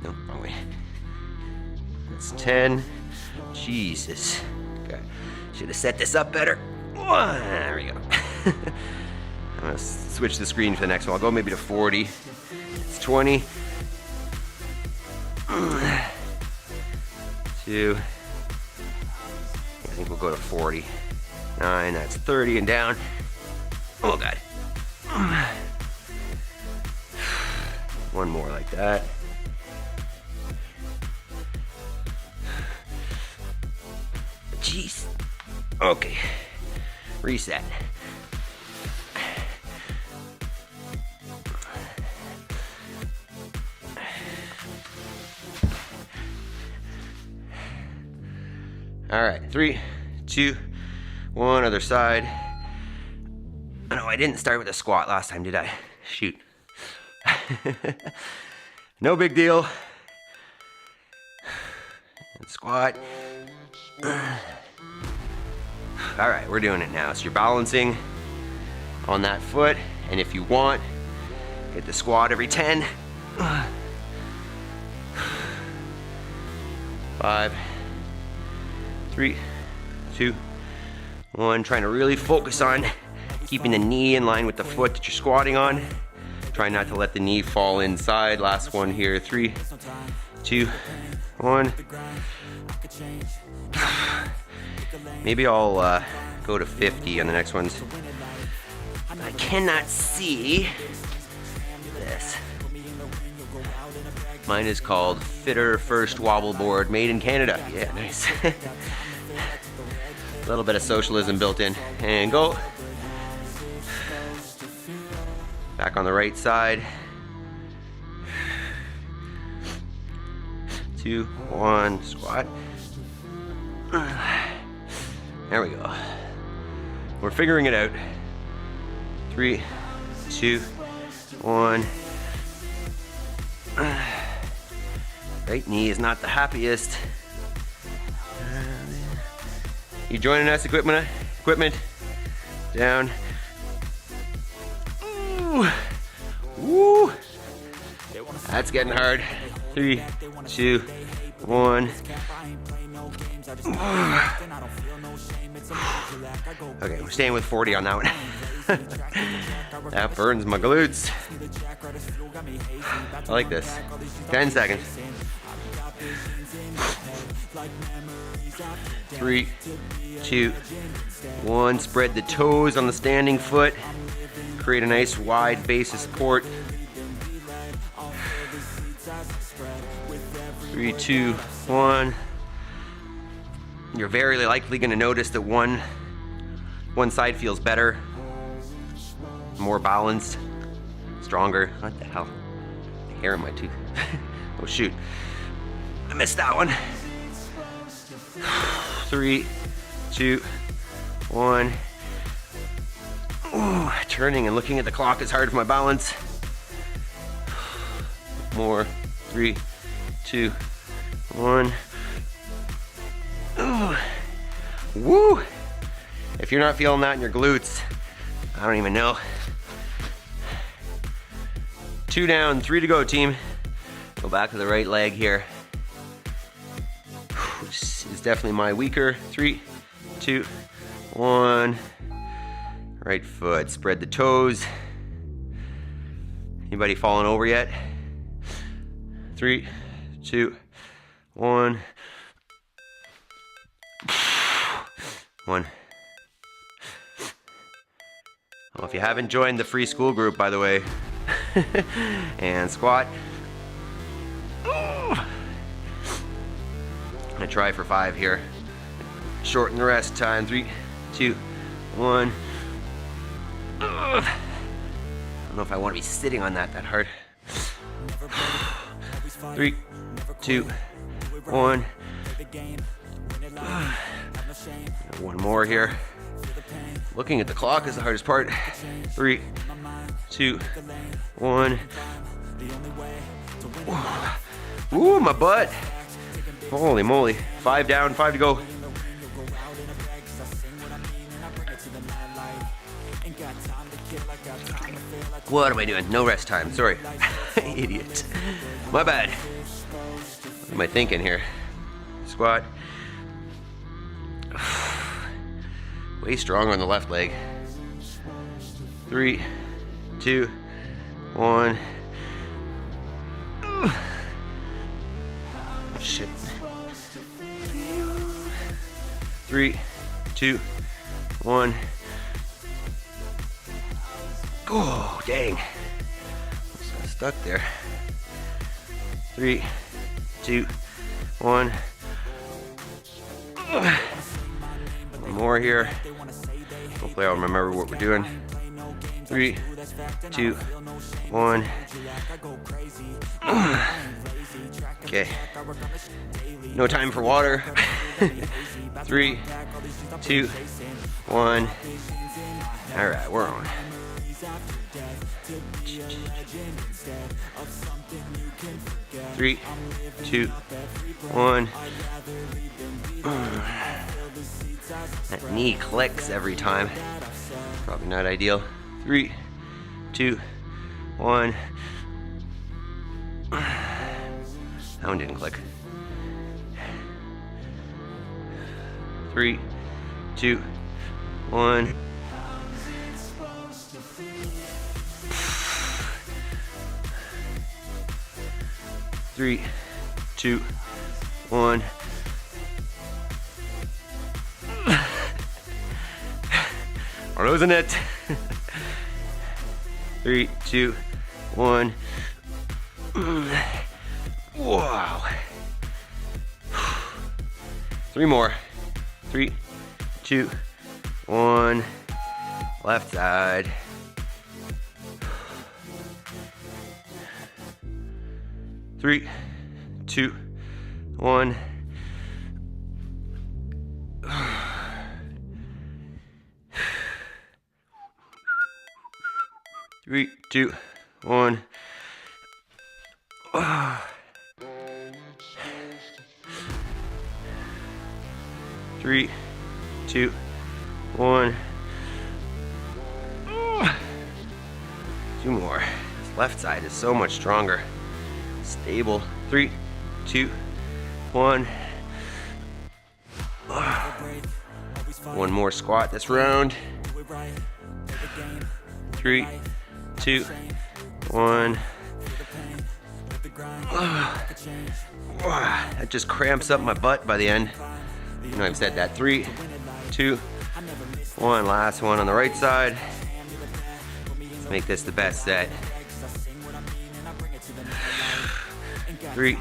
No, wrong way. That's 10. Jesus. Okay. Should have set this up better. There we go. I'm gonna switch the screen for the next one. I'll go maybe to 40. It's 20. 2. I think we'll go to 40. 9, that's 30 and down. Oh God. One more like that. Jeez. Okay. Reset. All right, 3, 2, 1, other side. Oh, no, I didn't start with a squat last time, did I? Shoot. No big deal. And squat. All right, we're doing it now. So you're balancing on that foot, and if you want, hit the squat every 10. 5, 3, 2, 1. Trying to really focus on keeping the knee in line with the foot that you're squatting on. Try not to let the knee fall inside. Last one here. 3, 2, 1. Maybe I'll go to 50 on the next ones. I cannot see this. Mine is called Fitter First Wobble Board, made in Canada. Yeah, nice. A little bit of socialism built in. And go. Back on the right side. 2, 1, squat. There we go. We're figuring it out. 3, 2, 1. Right knee is not the happiest. You joining us, equipment? Down. Ooh. Woo. That's getting hard. 3, 2, 1. Okay, we're staying with 40 on that one. That burns my glutes. I like this. 10 seconds. 3, 2, 1. Spread the toes on the standing foot. Create a nice wide base of support. 3, 2, 1. You're very likely going to notice that one side feels better, more balanced, stronger. What the hell? The hair in my tooth. Oh shoot. I missed that one. 3, 2, 1. Ooh, turning and looking at the clock is hard for my balance. More. 3, 2, 1. Ooh. Woo! If you're not feeling that in your glutes, I don't even know. 2 down, 3 to go, team. Go back to the right leg here. This is definitely my weaker. 3, 2, 1. Right foot, spread the toes. Anybody falling over yet? 3, 2, 1. 1. Well, if you haven't joined the free school group, by the way, and squat. I'm gonna try for 5 here. Shorten the rest time. 3, 2, 1. I don't know if I want to be sitting on that hard. 3, 2, 1. One more here. Looking at the clock is the hardest part. 3, 2, 1. Ooh, my butt. Holy moly. 5 down, 5 to go. What am I doing? No rest time. Sorry. Idiot. My bad. What am I thinking here? Squat. Way stronger on the left leg. 3, 2, 1. Shit. 3, 2, 1. Oh, dang. I'm stuck there. 3, 2, 1. One more here. Hopefully I'll remember what we're doing. 3, 2, 1. Okay. No time for water. 3, 2, 1. All right, we're on. 3, 2, 1. That knee clicks every time. Probably not ideal. 3, 2, 1. That one didn't click. 3, 2, 1. Three, 2, 1. We're losing it. 3, 2, 1. Wow. 3 more. 3, 2, 1. Left side. 3, 2, 1. 3, 2, 1. 3, 2, 1. 2 more. This left side is so much stronger. Stable. 3, 2, 1. One more squat this round. 3, 2, 1. That just cramps up my butt by the end. You know I've said that. 3, 2, 1. Last one on the right side. Let's make this the best set. 3,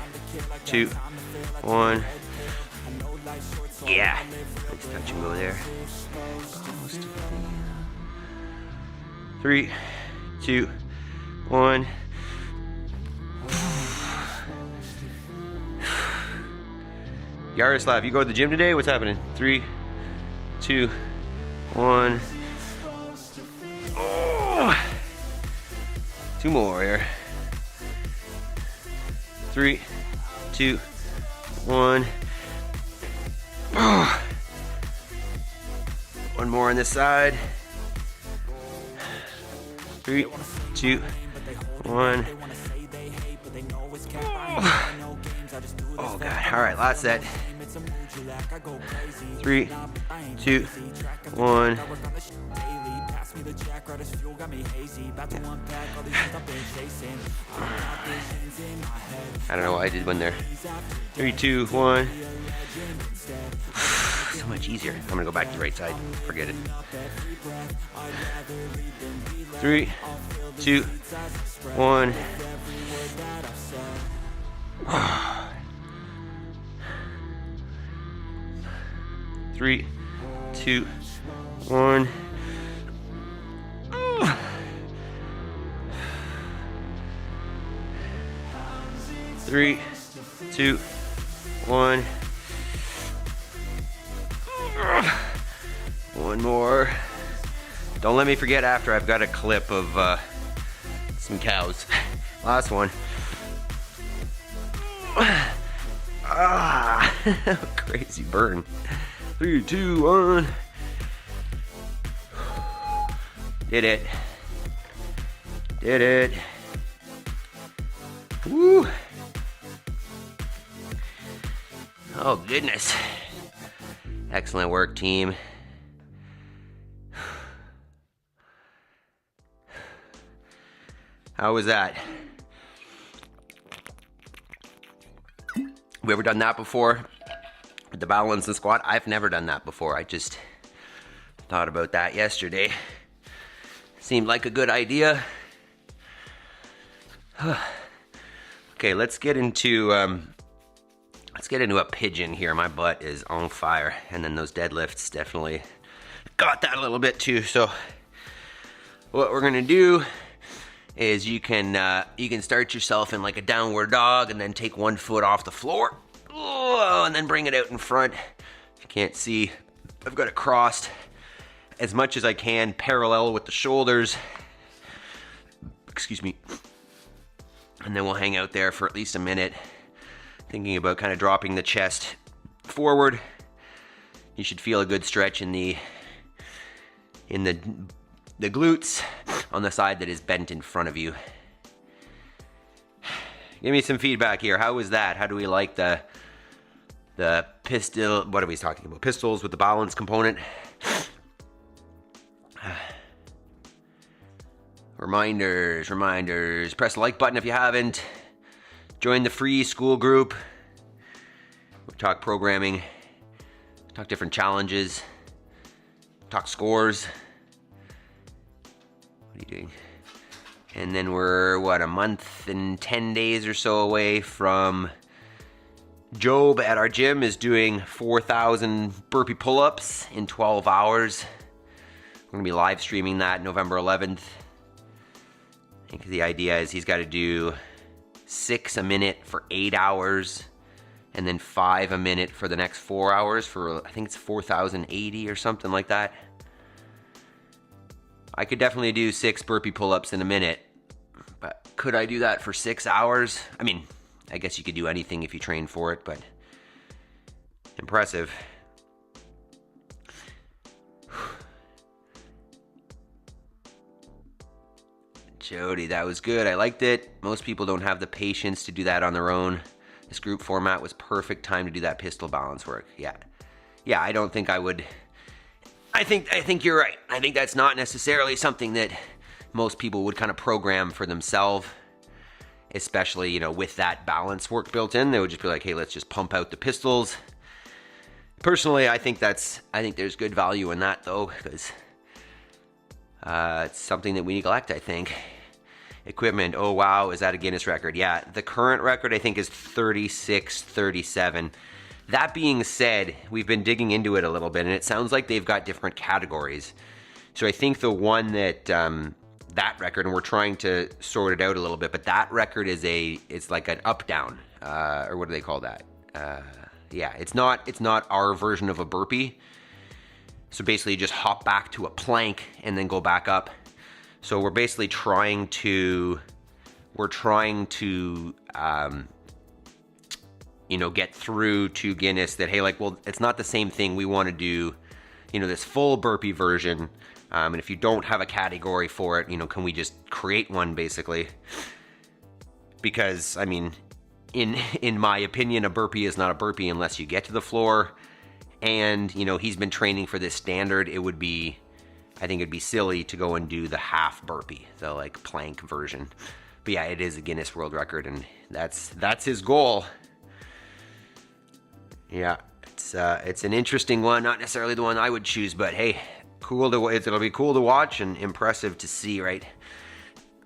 2, 1. Yeah. Nice touch and go there. 3, 2, 1. Yaroslav, you go to the gym today? What's happening? 3, 2, 1. Oh. 2 more here. 3, 2, 1. Oh. 1 more on this side. 3, 2, 1. Oh God. All right, last set. 3, 2, 1. I don't know why I did one there. 3, 2, 1. So much easier. I'm gonna go back to the right side. Forget it. 3, 2, 1. 3, 2, 1. 3, 2, 1. 1 more. Don't let me forget after. I've got a clip of some cows. Last one. Ah, crazy burn. 3, 2, 1. Did it. Did it. Woo. Oh, goodness. Excellent work, team. How was that? We ever done that before? With the balance and squat? I've never done that before. I just thought about that yesterday. Seemed like a good idea. Okay, let's get into a pigeon here. My butt is on fire, and then those deadlifts definitely got that a little bit too. So what we're gonna do is you can start yourself in like a downward dog, and then take 1 foot off the floor, and then bring it out in front. If you can't see, I've got it crossed as much as I can, parallel with the shoulders. Excuse me. And then we'll hang out there for at least a minute, thinking about kind of dropping the chest forward. You should feel a good stretch in the glutes on the side that is bent in front of you. Give me some feedback here. How was that? How do we like the pistol? What are we talking about? Pistols with the balance component. Reminders. Press the like button if you haven't. Join the free school group. We talk programming, talk different challenges, talk scores. What are you doing? And then we're, a month and 10 days or so away from Job at our gym is doing 4,000 burpee pull-ups in 12 hours. We're gonna be live streaming that November 11th. I think the idea is he's got to do 6 a minute for 8 hours, and then 5 a minute for the next 4 hours for, I think it's 4,080 or something like that. I could definitely do 6 burpee pull-ups in a minute, but could I do that for 6 hours? I mean, I guess you could do anything if you train for it, but impressive. Jody, that was good. I liked it. Most people don't have the patience to do that on their own. This group format was perfect time to do that pistol balance work. Yeah. Yeah, I don't think I would... I think you're right. I think that's not necessarily something that most people would kind of program for themselves, especially, with that balance work built in. They would just be like, hey, let's just pump out the pistols. Personally, I think there's good value in that, though, because it's something that we neglect, I think. Equipment, oh wow, is that a Guinness record? Yeah, the current record I think is 36:37. That being said, we've been digging into it a little bit, and it sounds like they've got different categories. So I think the one that that record, and we're trying to sort it out a little bit, but that record it's like an up down, or what do they call that? Yeah, it's not our version of a burpee. So basically, you just hop back to a plank and then go back up. So we're basically trying to get through to Guinness that, hey, it's not the same thing. We want to do, this full burpee version. And if you don't have a category for it, can we just create one, basically? Because, in my opinion, a burpee is not a burpee unless you get to the floor. And, he's been training for this standard. I think it'd be silly to go and do the half burpee, the plank version. But yeah, it is a Guinness World Record, and that's his goal. Yeah, it's an interesting one, not necessarily the one I would choose, but hey, it'll be cool to watch and impressive to see, right?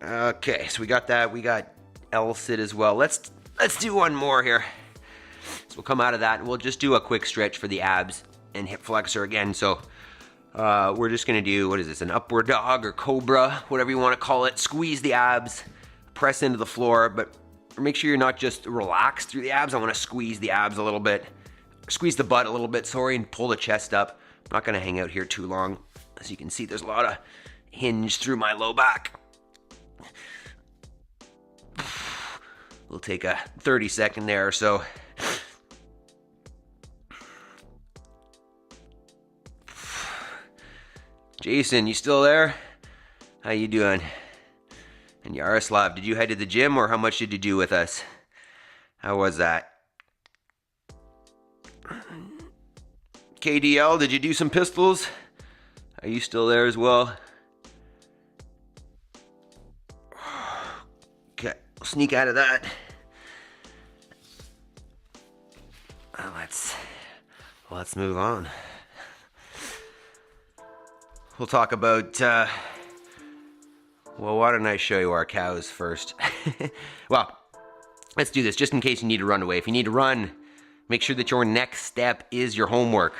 Okay, so we got that. We got L-sit as well. Let's do one more here. So we'll come out of that, and we'll just do a quick stretch for the abs and hip flexor again. So we're just gonna do, what is this, an upward dog or cobra, whatever you want to call it. Squeeze the abs, press into the floor, but make sure you're not just relaxed through the abs. I want to squeeze the abs a little bit, squeeze the butt a little bit, sorry, and pull the chest up. I'm not gonna hang out here too long. As you can see, there's a lot of hinge through my low back. We'll take a 30-second there or so. Jason, you still there? How you doing? And Yaroslav, did you head to the gym, or how much did you do with us? How was that? KDL, did you do some pistols? Are you still there as well? Okay, we'll sneak out of that. Let's move on. We'll talk about, well, why don't I show you our cows first? Well, let's do this just in case you need to run away. If you need to run, make sure that your next step is your homework.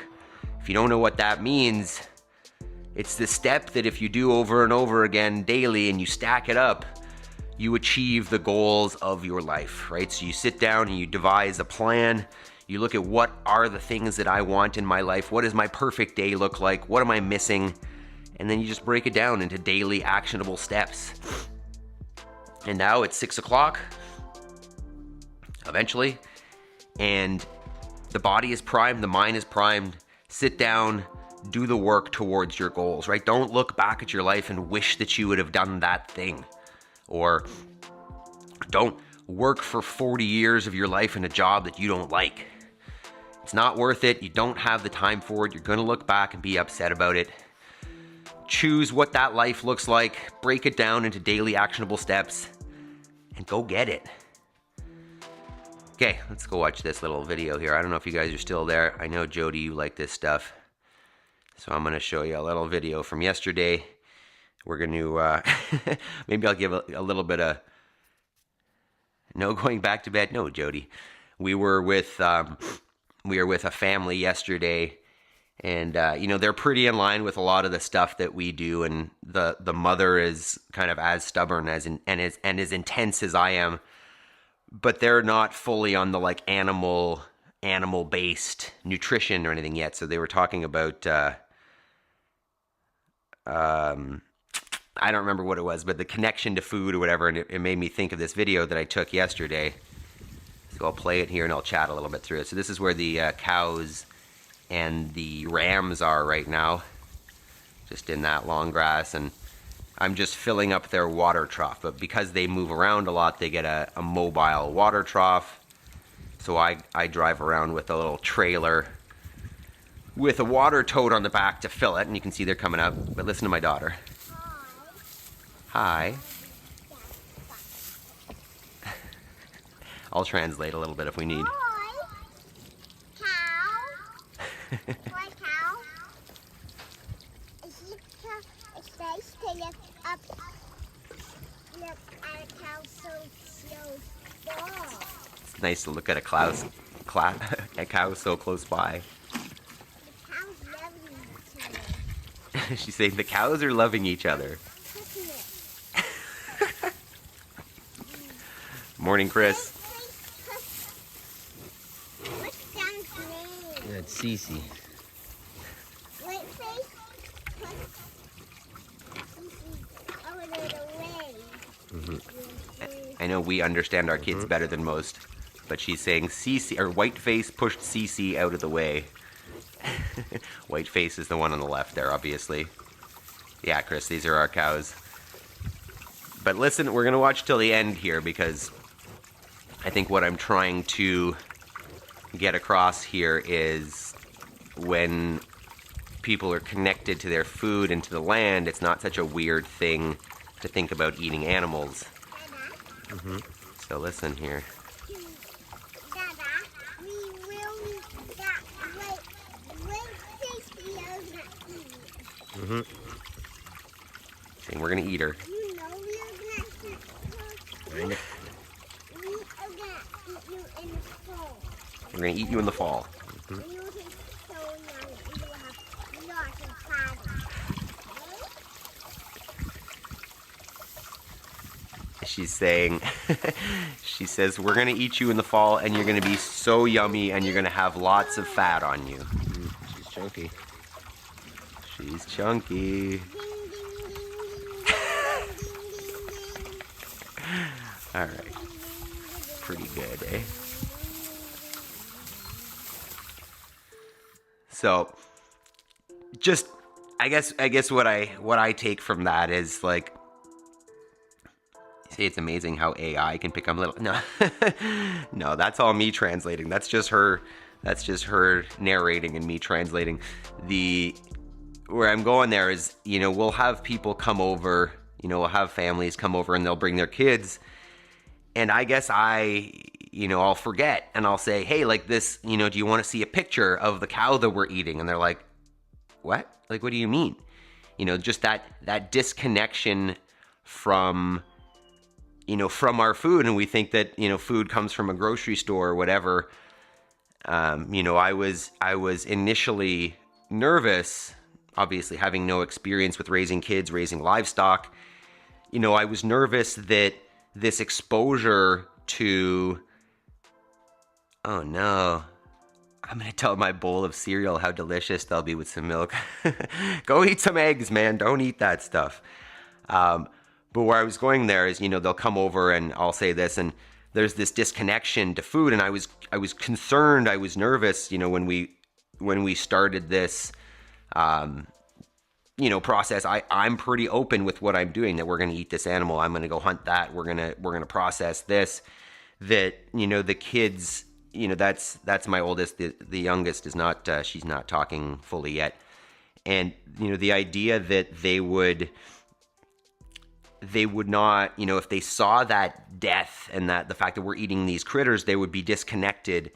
If you don't know what that means, it's the step that if you do over and over again daily and you stack it up, you achieve the goals of your life, right? So you sit down and you devise a plan. You look at what are the things that I want in my life? What does my perfect day look like? What am I missing? And then you just break it down into daily actionable steps. And now it's 6 o'clock, eventually, and the body is primed, the mind is primed. Sit down, do the work towards your goals, right? Don't look back at your life and wish that you would have done that thing. Or don't work for 40 years of your life in a job that you don't like. It's not worth it. You don't have the time for it. You're going to look back and be upset about it. Choose what that life looks like, break it down into daily actionable steps, and go get it. Okay, let's go watch this little video here. I don't know if you guys are still there. I know, Jody, you like this stuff. So I'm going to show you a little video from yesterday. We're going to, maybe I'll give a little bit of, no going back to bed. No, Jody. We were with a family yesterday. And, they're pretty in line with a lot of the stuff that we do. And the mother is kind of as stubborn and as intense as I am. But they're not fully on the animal-based nutrition or anything yet. So they were talking about, I don't remember what it was, but the connection to food or whatever. And it made me think of this video that I took yesterday. So I'll play it here and I'll chat a little bit through it. So this is where the cows and the rams are right now, just in that long grass, and I'm just filling up their water trough. But because they move around a lot, they get a mobile water trough. So I drive around with a little trailer with a water tote on the back to fill it, and you can see they're coming up. But listen to my daughter. Hi. I'll translate a little bit if we need. Why cow? It's nice to look up. Look at a cow so far. It's nice to look at a cow so close by. The cows loving each other. She's saying the cows are loving each other. Cooking it. Morning, Chris. What's John's name? That's Cece. White face. Oh, little way. I know we understand our kids better than most, but she's saying Cece, or Whiteface pushed Cece out of the way. Whiteface is the one on the left there, obviously. Yeah, Chris, these are our cows. But listen, we're going to watch till the end here because I think what I'm trying to get across here is when people are connected to their food and to the land, it's not such a weird thing to think about eating animals. Dada, So listen here. Dada, we will that white face loves not eat. Saying we're going to eat her. You know we are gonna eat you. We are gonna eat you in the fall. We're going to eat you in the fall. And you will taste so yummy and you will have lots of fun. She's saying, she says, we're going to eat you in the fall and you're going to be so yummy and you're going to have lots of fat on you. She's chunky. She's chunky. Ding, ding, ding, ding, ding, ding, ding, ding. All right. Pretty good, eh? So, just, I guess what I take from that is like, say it's amazing how AI can pick up little. No, no, that's all me translating. That's just her narrating and me translating. Where I'm going there is, we'll have people come over, we'll have families come over and they'll bring their kids. And I guess I'll forget and I'll say, hey, like this, do you want to see a picture of the cow that we're eating? And they're like, what? Like, what do you mean? Just that disconnection from our food, and we think that, food comes from a grocery store or whatever. I was initially nervous, obviously having no experience with raising kids, raising livestock. I was nervous that this exposure to, oh no, I'm going to tell my bowl of cereal how delicious they'll be with some milk. Go eat some eggs, man. Don't eat that stuff. But where I was going there is, they'll come over and I'll say this, and there's this disconnection to food. And I was concerned, I was nervous, when we started this, process. I'm pretty open with what I'm doing, that we're going to eat this animal. I'm going to go hunt that. We're going to process this, that, the kids, that's my oldest. The youngest is not, she's not talking fully yet. And, the idea that they would not, if they saw that death and that the fact that we're eating these critters, they would be disconnected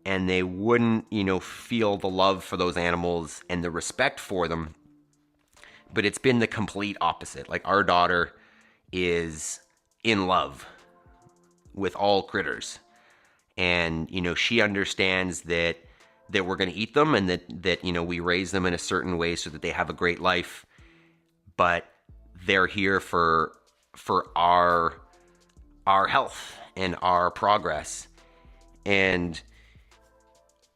and they wouldn't, feel the love for those animals and the respect for them. But it's been the complete opposite. Like, our daughter is in love with all critters. And, she understands that we're going to eat them and that, we raise them in a certain way so that they have a great life. But they're here for our health and our progress. And,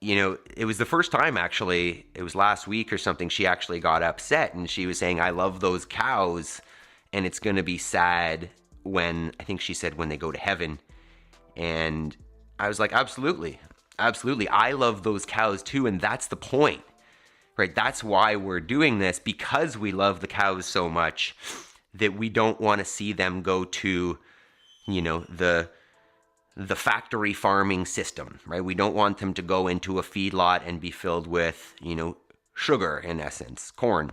it was the first time, actually, it was last week or something, she actually got upset and she was saying, I love those cows and it's going to be sad when, I think she said, when they go to heaven. And I was like, absolutely. Absolutely. I love those cows too. And that's the point, right? That's why we're doing this, because we love the cows so much that we don't want to see them go to, the the factory farming system, right? We don't want them to go into a feedlot and be filled with, sugar, in essence, corn.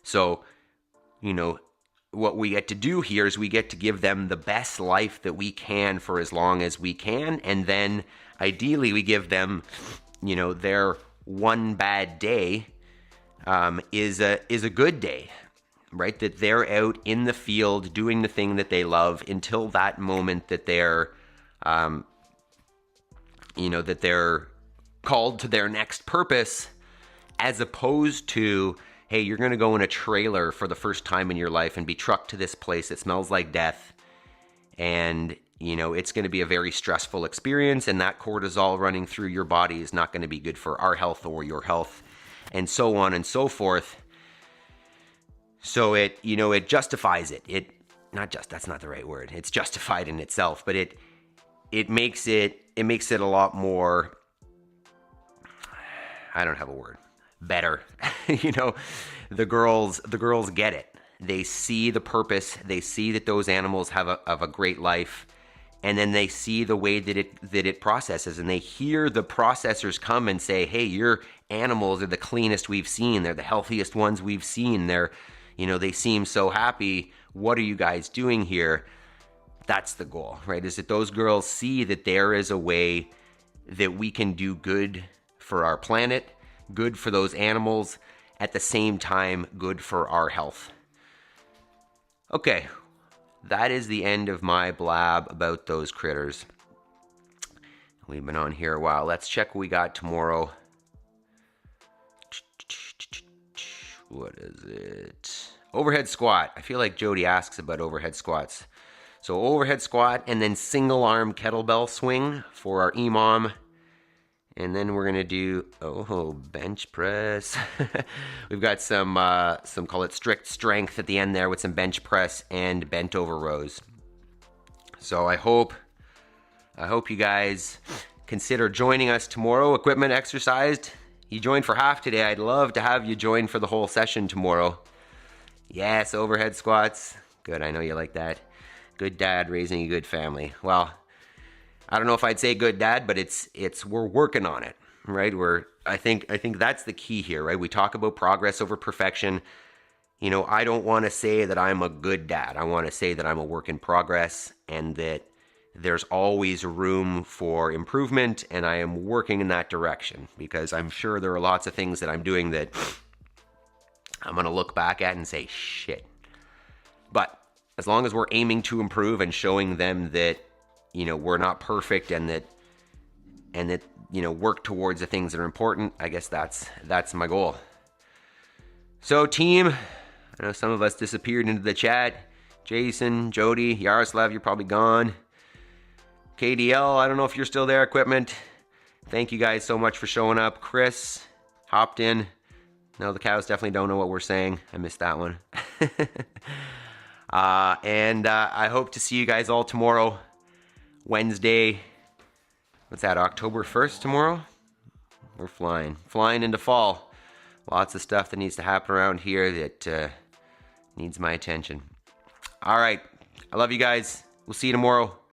So, what we get to do here is we get to give them the best life that we can for as long as we can. And then ideally we give them, their one bad day is a good day, right? That they're out in the field doing the thing that they love until that moment that they're, that they're called to their next purpose, as opposed to, hey, you're going to go in a trailer for the first time in your life and be trucked to this place that smells like death. And, it's going to be a very stressful experience, and that cortisol running through your body is not going to be good for our health or your health, and so on and so forth. So it justifies it. That's not the right word. It's justified in itself, but it makes it a lot more, I don't have a word, better. The girls get it. They see the purpose. They see that those animals have a great life, and then they see the way that it processes, and they hear the processors come and say, hey, your animals are the cleanest we've seen. They're the healthiest ones we've seen. They seem so happy. What are you guys doing here? That's the goal, right? Is that those girls see that there is a way that we can do good for our planet, good for those animals, at the same time, good for our health. Okay, that is the end of my blab about those critters. We've been on here a while. Let's check what we got tomorrow. What is it? Overhead squat. I feel like Jody asks about overhead squats. So overhead squat and then single arm kettlebell swing for our EMOM. And then we're gonna do bench press. We've got some call it strict strength at the end there with some bench press and bent over rows. So I hope you guys consider joining us tomorrow. Equipment exercised. You joined for half today. I'd love to have you join for the whole session tomorrow. Yes, overhead squats. Good, I know you like that. Good dad raising a good family. Well, I don't know if I'd say good dad, but it's we're working on it, right? I think that's the key here, right? We talk about progress over perfection. I don't want to say that I'm a good dad. I want to say that I'm a work in progress, and that there's always room for improvement, and I am working in that direction, because I'm sure there are lots of things that I'm doing that I'm going to look back at and say, shit. But as long as we're aiming to improve and showing them that, we're not perfect, and that, work towards the things that are important, I guess that's my goal. So team, I know some of us disappeared into the chat. Jason, Jody, Yaroslav, you're probably gone. KDL, I don't know if you're still there. Equipment, thank you guys so much for showing up. Chris hopped in. No, the cows definitely don't know what we're saying. I missed that one. And I hope to see you guys all tomorrow. Wednesday, what's that, October 1st tomorrow? We're flying into fall. Lots of stuff that needs to happen around here that needs my attention. All right, I love you guys. We'll see you tomorrow.